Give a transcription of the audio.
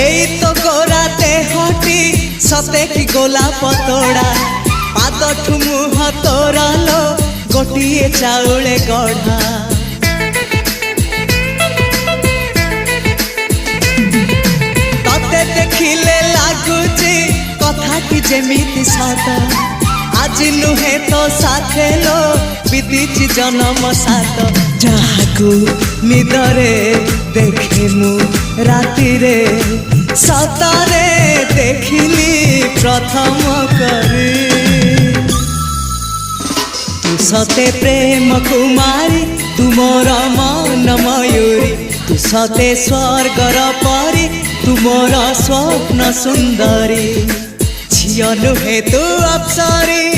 एई तो गोरा देहटी सते कि गोलाप तोड़ा पाद मुह तोरा लो गोटिए चाउले गढ़ा तते देखिले लागुची कथाटी जेमिति सत आज नुहे तो साथे लो बीतीची जन्म सात जहाकू निदरे देखे मु राति रे सतरे देखिली प्रथम करी तू सते प्रेम कुमारी तू मोर मन मयूरी तू सते स्वर्गर परी तू मोर स्वप्न सुंदरी झियो नुहे तू अप्सरी।